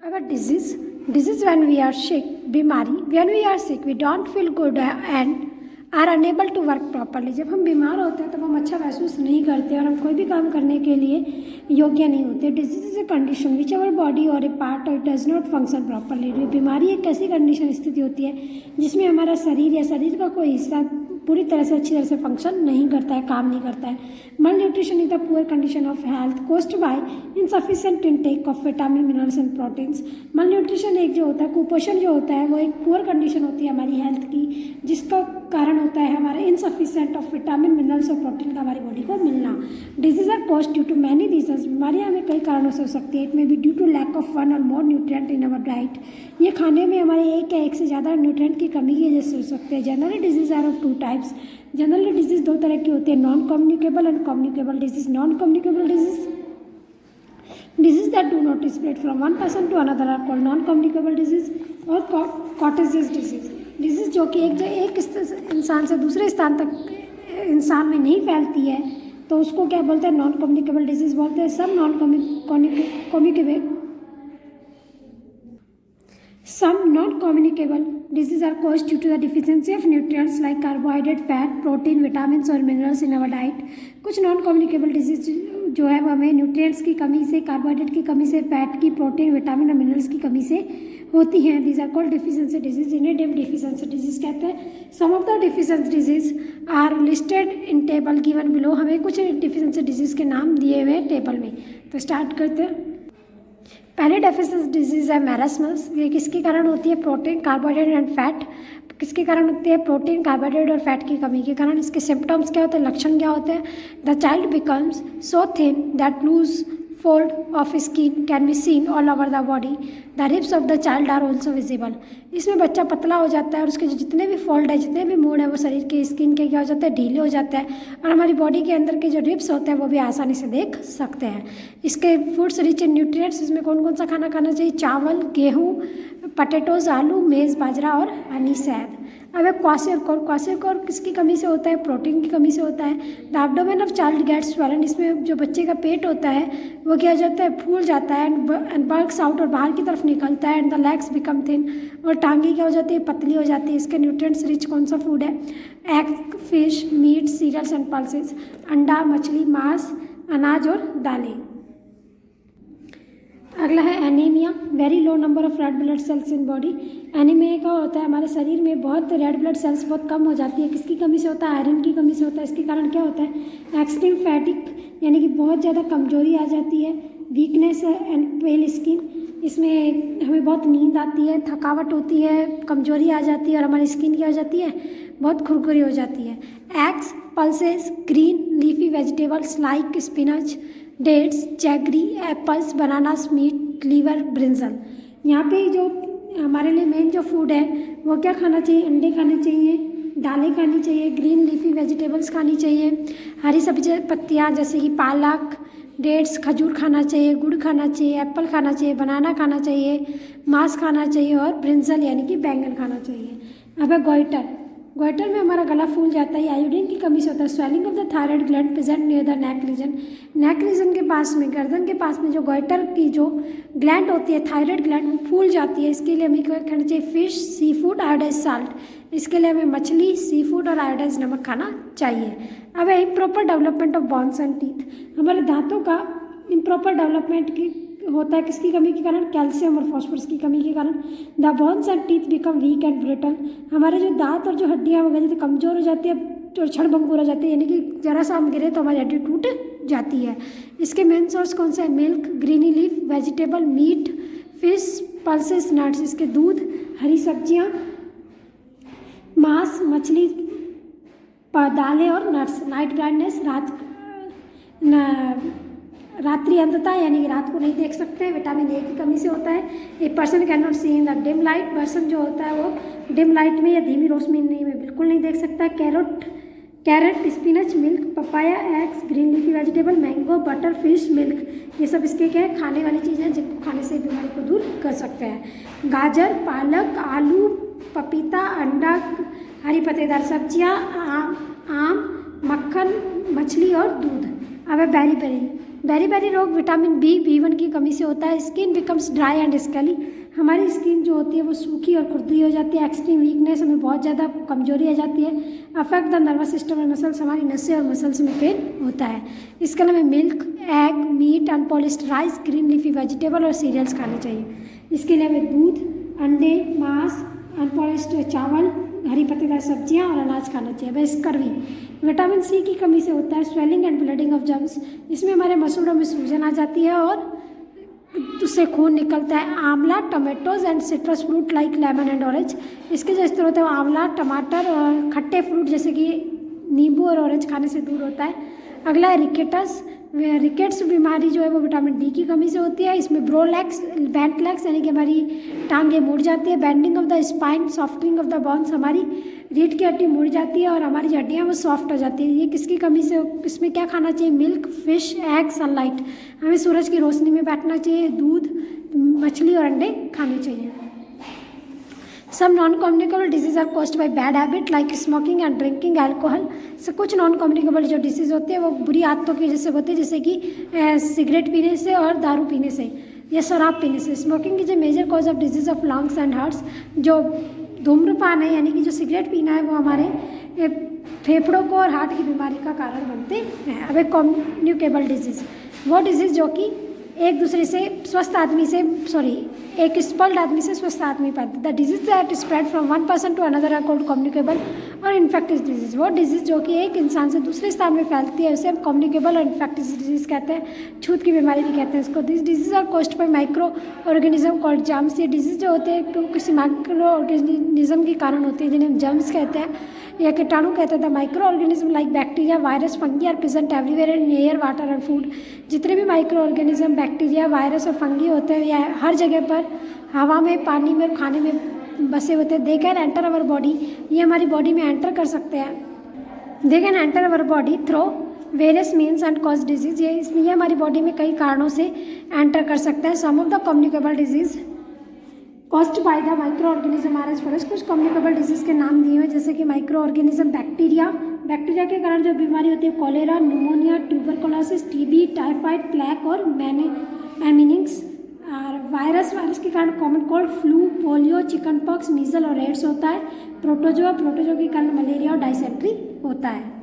Our disease when we are sick, बीमारी, when we are sick we don't feel good and are unable to work properly. जब हम बीमार होते हैं तब हम अच्छा महसूस नहीं करते और हम कोई भी काम करने के लिए योग्य नहीं होते. Disease is a condition which our body और ए पार्ट और डज नॉट फंक्शन प्रॉपरली. बीमारी एक ऐसी कंडीशन स्थिति होती है जिसमें हमारा शरीर या शरीर का कोई हिस्सा पूरी तरह से अच्छी तरह से फंक्शन नहीं करता है, काम नहीं करता है. मल nutrition is the poor condition of health caused by insufficient intake of vitamin minerals and proteins. मल न्यूट्रिशन एक जो होता है, कुपोषण जो होता है वो एक पुअर कंडीशन होती है हमारी हेल्थ की, जिसका कारण होता है हमारा इनसफिशिएंट ऑफ विटामिन मिनरल्स और प्रोटीन का हमारी बॉडी को मिलना. Disease are caused due to many reasons. बीमारियाँ हमें कई कारणों से हो सकती है. It may be due to lack of one or more nutrient in our diet. ये खाने में हमारे एक या एक से ज़्यादा न्यूट्रिएंट की कमी की वजह से हो सकते हैं. Generally disease are of two types. Generally disease दो तरह की होती है, non communicable and communicable disease. Non communicable disease that do not spread from one person to another are called non communicable disease. और कॉटेजियस डिजीज जो कि एक इंसान से दूसरे स्थान तक इंसान में नहीं फैलती है तो उसको क्या बोलते हैं, नॉन कम्युनिकेबल डिजीज बोलते हैं. सब non-communicable diseases are caused due to the deficiency of nutrients like carbohydrate, fat, protein, vitamins और minerals in our diet. कुछ non-communicable disease जो है वो हमें न्यूट्रिएंट्स की कमी से, कार्बोहाइड्रेट की कमी से, फैट की, प्रोटीन, विटामिन और मिनरल्स की कमी से होती हैं. These are called deficiency disease. इन्हें डिफिशियंसी डिजीज कहते हैं. Some of the deficiency disease are listed in table given below. हमें कुछ डिफिशियंसी डिजीज के नाम दिए हुए हैं टेबल में. तो स्टार्ट करते हैं. पहले डेफिशिएंसी डिजीज़ है मैरास्मस. ये किसके कारण होती है, प्रोटीन, कार्बोहाइड्रेट एंड फैट. किसके कारण होती है, प्रोटीन, कार्बोहाइड्रेट और फैट की कमी के कारण. इसके सिम्टम्स क्या होते हैं, लक्षण क्या होते हैं. The child becomes so thin that loose fold of skin can be seen all over the body. The ribs of the child are also visible. इसमें बच्चा पतला हो जाता है और उसके जो जितने भी फोल्ड है, जितने भी मोड़ है वो शरीर के स्किन के क्या हो जाते हैं, ढीले हो जाते हैं और हमारी बॉडी के अंदर के जो रिब्स होते हैं वो भी आसानी से देख सकते हैं. इसके फूड्स रिच इन न्यूट्रिएंट्स. इसमें कौन कौन सा खाना खाना चाहिए, चावल, गेहूँ, पटेटोज, आलू, मेज़, बाजरा और हनी, शहद. अब क्वासियोकोर किसकी कमी से होता है, प्रोटीन की कमी से होता है. The abdomen of child gets swollen. इसमें जो बच्चे का पेट होता है वो क्या हो जाता है, फूल जाता है एंड बल्क्स आउट और बाहर की तरफ निकलता है. And the legs become thin. और टांगे क्या हो जाती है, पतली हो जाती है. इसके न्यूट्रिएंट्स रिच कौन सा फूड है, egg, fish, meat, cereals and pulses. अंडा, मछली, मांस, अनाज और दालें. अगला है anaemia. Very low number of red blood cells in body. Anaemia का होता है हमारे शरीर में बहुत रेड ब्लड सेल्स बहुत कम हो जाती है. किसकी कमी से होता है, आयरन की कमी से होता है. इसके कारण क्या होता है, एक्सट्रीम फैटिक यानी कि बहुत ज़्यादा कमजोरी आ जाती है. Weakness and pale skin. इसमें हमें बहुत नींद आती है, थकावट होती है, कमजोरी आ जाती है और हमारी स्किन क्या हो जाती है, बहुत खुरखुरी हो जाती है. Eggs, pulses, green leafy vegetables like spinach, dates, jaggery, apples, bananas, meat, liver, brinjal. यहाँ पे जो हमारे लिए मेन जो फूड है वो क्या खाना चाहिए, अंडे खाने चाहिए, दालें खानी चाहिए, ग्रीन लीफी वेजिटेबल्स खानी चाहिए, हरी सब्जी पत्तियाँ जैसे कि पालक, डेट्स, खजूर खाना चाहिए, गुड़ खाना चाहिए, एप्पल खाना चाहिए, बनाना खाना चाहिए, मांस खाना चाहिए और ब्रिंजल यानी कि बैंगन खाना चाहिए. अब है गोइटर में हमारा गला फूल जाता है. आयोडीन की कमी से होता है. Swelling of the thyroid gland present near the neck region के पास में, गर्दन के पास में जो गोइटर की जो ग्लैंड होती है, थायराइड ग्लैंड, वो फूल जाती है. इसके लिए हमें क्या खाना चाहिए, fish, sea food, iodise salt. इसके लिए हमें मछली, सी फूड और आयोडाइज नमक खाना चाहिए. अब है improper development of bones and teeth. हमारे दांतों का इम्प्रॉपर डेवलपमेंट की होता है किसकी कमी के कारण, कैल्शियम और फॉस्फोरस की कमी के कारण. The bones and teeth become weak and brittle. हमारे जो दांत और जो हड्डियाँ वगैरह कमज़ोर हो जाती है और क्षणभंगुर हो जाती है, यानी कि जरा सा हम गिरे तो हमारी हड्डी टूट जाती है. इसके मेन सोर्स कौन सा है, milk, greeny leaf vegetable, meat, fish, pulses, nuts. इसके दूध, हरी सब्जियाँ, मांस, मछली, दालें और नट्स. नाइट ब्लाइंडनेस, रात्रि अंधता यानी कि रात को नहीं देख सकते, विटामिन ए की कमी से होता है. A person can not see in the dim light. Person जो होता है वो डिम लाइट में या धीमी रोशनी में बिल्कुल नहीं देख सकता. Carrot, spinach, milk, papaya, eggs, green leafy vegetable, mango, butter, fish, milk, ये सब इसके क्या है, खाने वाली चीज़ें हैं जिनको खाने से बीमारी को दूर कर सकते हैं. गाजर, पालक, आलू, पपीता, अंडा, हरी पत्तेदार सब्जियाँ, आम, मक्खन, मछली और दूध. अब है बेरी रोग विटामिन B1 की कमी से होता है। Skin becomes dry and scaly, हमारी स्किन जो होती है वो सूखी और खुरदरी हो जाती है। एक्सट्रीम वीकनेस, हमें बहुत ज़्यादा कमजोरी आ जाती है। Affect the nervous system and muscles, हमारी नसें और मसल्स में पेन होता है। इसके अलावा milk, egg, meat, unpolished rice, green leafy vegetable और सीरियल्स खाने चाहिए। इसके अलावा दूध, अंडे, मांस, अनपॉलिश्ड चावल, हरी पत्तेदार सब्जियां और अनाज खाना चाहिए। बस स्कर्वी विटामिन C की कमी से होता है। Swelling and bleeding of germs, इसमें हमारे मसूड़ों में सूजन आ जाती है और उससे खून निकलता है। आंवला, tomatoes and citrus fruit like lemon and orange, इसके जो स्तर होते हैं आंवला, टमाटर और खट्टे फ्रूट जैसे कि नींबू और ऑरेंज खाने से दूर होता है। अगला है रिकेट्स बीमारी जो है वो विटामिन D की कमी से होती है। इसमें बेंट लेग्स यानी कि हमारी टांगें मुड़ जाती है। Bending of the spine, softening of the bones, हमारी रीढ़ की हड्डी मुड़ जाती है और हमारी जो हड्डियाँ वो सॉफ्ट हो जाती है। ये किसकी कमी से? इसमें क्या खाना चाहिए? मिल्क, फिश, एग, सनलाइट, हमें सूरज की रोशनी में बैठना चाहिए। दूध, मछली और अंडे खाने चाहिए। Some non communicable disease are caused by bad habit like smoking and drinking alcohol, से कुछ नॉन कम्युनिकेबल जो डिजीज होते हैं वो बुरी आदतों की वजह से होते हैं, जैसे कि सिगरेट पीने से और दारू पीने से या शराब पीने से। Smoking is a major cause of disease of lungs and hearts, जो धूम्रपान है यानी कि जो सिगरेट पीना है वो हमारे फेफड़ों को और हार्ट की बीमारी का कारण बनते हैं। अब एक कम्युनिकेबल डिजीज़, वो डिजीज़ जो कि एक दूसरे से एक स्पल्ड आदमी से स्वस्थ आदमी पाते। The disease that spread from one person to another are called communicable और इन्फेक्टिस डिजीज, वो डिजीज़ जो कि एक इंसान से दूसरे स्थान में फैलती है उसे हम कम्युनिकेबल और इन्फेक्टिस डिजीज़ कहते हैं। छूत की बीमारी भी कहते हैं इसको। This disease are caused by micro organism called germs, ये डिजीज़ जो होते हैं किसी माइक्रो ऑर्गेनिज्म के कारण होते हैं जिन्हें हम जर्म्स कहते हैं या कीटाणु कहते हैं। The micro organism like bacteria, virus, fungi are present everywhere in air, water and food, जितने भी माइक्रो ऑर्गेनिज्म, बैक्टीरिया, वायरस और फंगी होते हैं या हर जगह पर हवा में, पानी में और खाने में बसे होते हैं। They can enter our body, ये हमारी बॉडी में एंटर कर सकते हैं। They can enter our body through various means and cause disease, ये इसलिए हमारी बॉडी में कई कारणों से एंटर कर सकते हैं। Some of the communicable disease caused by the micro organism are as follows, कुछ कम्युनिकेबल डिजीज के नाम दिए हुए जैसे कि माइक्रो ऑर्गेनिज्म बैक्टीरिया के कारण जो बीमारी होती है cholera, pneumonia, tuberculosis, TB, typhoid, plague और मैनिंग्स। और वायरस के कारण common cold, flu, polio, chicken pox, measle और एड्स होता है। प्रोटोजोआ के कारण मलेरिया और डायसेंट्री होता है।